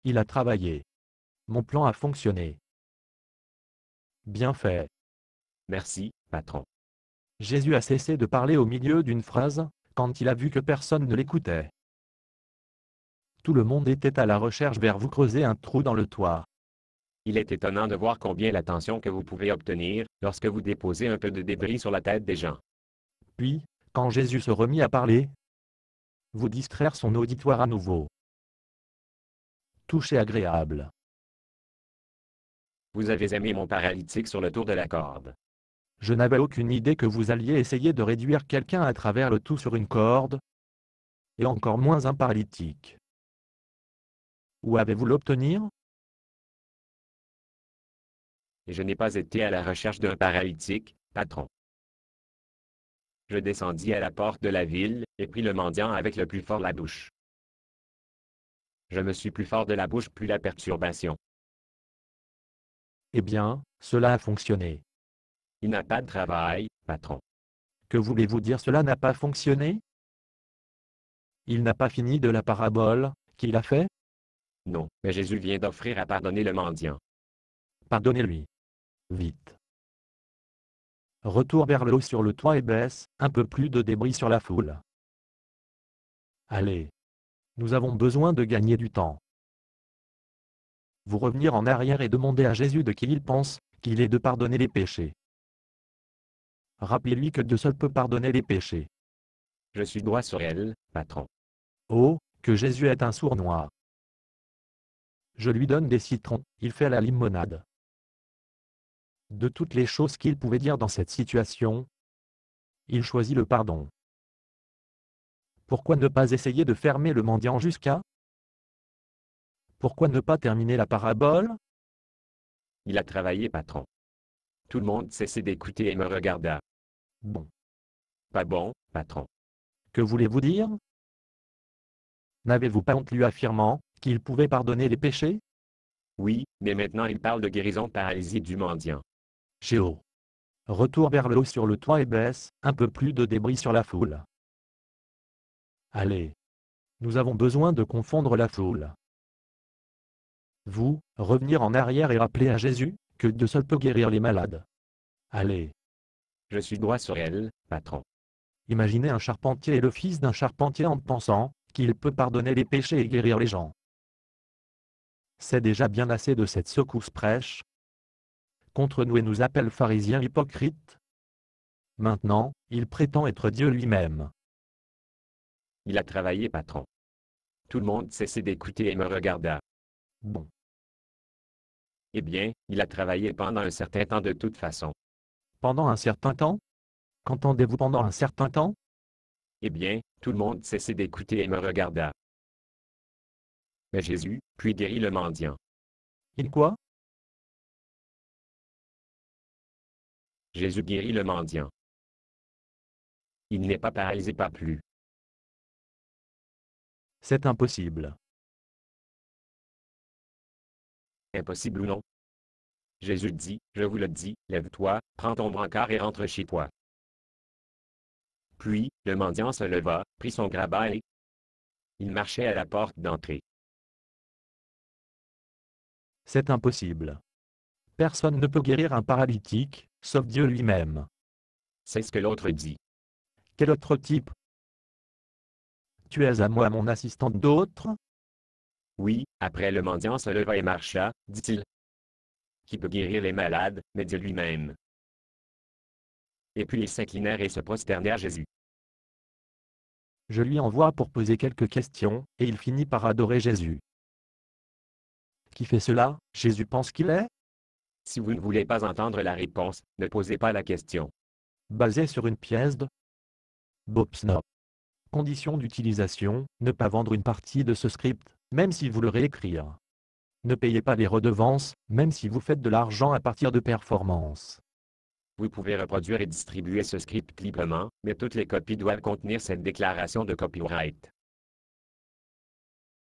il a travaillé. Mon plan a fonctionné. Bien fait. Merci, patron. Jésus a cessé de parler au milieu d'une phrase, quand il a vu que personne ne l'écoutait. Tout le monde était à la recherche vers vous creuser un trou dans le toit. Il est étonnant de voir combien l'attention que vous pouvez obtenir lorsque vous déposez un peu de débris sur la tête des gens. Puis, quand Jésus se remit à parler, vous distraire son auditoire à nouveau. Touché agréable. Vous avez aimé mon paralytique sur le tour de la corde. Je n'avais aucune idée que vous alliez essayer de réduire quelqu'un à travers le tout sur une corde, et encore moins un paralytique. Où avez-vous l'obtenir? Et je n'ai pas été à la recherche d'un paralytique, patron. Je descendis à la porte de la ville, et pris le mendiant avec le plus fort de la bouche. Je me suis plus fort de la bouche plus la perturbation. Eh bien, cela a fonctionné. Il n'a pas de travail, patron. Que voulez-vous dire cela n'a pas fonctionné? Il n'a pas fini de la parabole, qu'il a fait? Non, mais Jésus vient d'offrir à pardonner le mendiant. Pardonnez-lui. Vite. Retour vers le haut sur le toit et baisse, un peu plus de débris sur la foule. Allez. Nous avons besoin de gagner du temps. Vous revenir en arrière et demander à Jésus de qui il pense qu'il est de pardonner les péchés. Rappelez-lui que Dieu seul peut pardonner les péchés. Je suis droit sur elle, patron. Oh, que Jésus est un sournois. Je lui donne des citrons, il fait la limonade. De toutes les choses qu'il pouvait dire dans cette situation, il choisit le pardon. Pourquoi ne pas essayer de fermer le mendiant jusqu'à? Pourquoi ne pas terminer la parabole? Il a travaillé, patron. Tout le monde cessait d'écouter et me regarda. Bon. Pas bon, patron. Que voulez-vous dire? N'avez-vous pas honte lui affirmant qu'il pouvait pardonner les péchés? Oui, mais maintenant il parle de guérison de paralysie du mendiant. Géo. Retour vers le haut sur le toit et baisse, un peu plus de débris sur la foule. Allez. Nous avons besoin de confondre la foule. Vous, revenir en arrière et rappeler à Jésus que Dieu seul peut guérir les malades. Allez. Je suis droit sur elle, patron. Imaginez un charpentier et le fils d'un charpentier en pensant qu'il peut pardonner les péchés et guérir les gens. C'est déjà bien assez de cette secousse prêche contre nous et nous appelle pharisiens hypocrites. Maintenant, il prétend être Dieu lui-même. Il a travaillé, patron. Tout le monde cessait d'écouter et me regarda. Bon. Eh bien, il a travaillé pendant un certain temps de toute façon. Pendant un certain temps? Qu'entendez-vous pendant un certain temps? Eh bien, tout le monde cessait d'écouter et me regarda. Mais Jésus, puis guérit le mendiant. Il quoi? Jésus guérit le mendiant. Il n'est pas paralysé pas plus. C'est impossible. Impossible ou non? Jésus dit, je vous le dis, lève-toi, prends ton brancard et rentre chez toi. Puis, le mendiant se leva, prit son grabat et il marchait à la porte d'entrée. C'est impossible. Personne ne peut guérir un paralytique, sauf Dieu lui-même. C'est ce que l'autre dit. Quel autre type? Tu es à moi mon assistante d'autre? Oui, après le mendiant se leva et marcha, dit-il. Qui peut guérir les malades, mais Dieu lui-même. Et puis ils s'inclinèrent et se prosternèrent à Jésus. Je lui envoie pour poser quelques questions, et il finit par adorer Jésus. Qui fait cela, Jésus pense qu'il est? Si vous ne voulez pas entendre la réponse, ne posez pas la question. Basé sur une pièce de Bob Snow. Condition d'utilisation, ne pas vendre une partie de ce script, même si vous le réécrire. Ne payez pas les redevances, même si vous faites de l'argent à partir de performances. Vous pouvez reproduire et distribuer ce script librement, mais toutes les copies doivent contenir cette déclaration de copyright.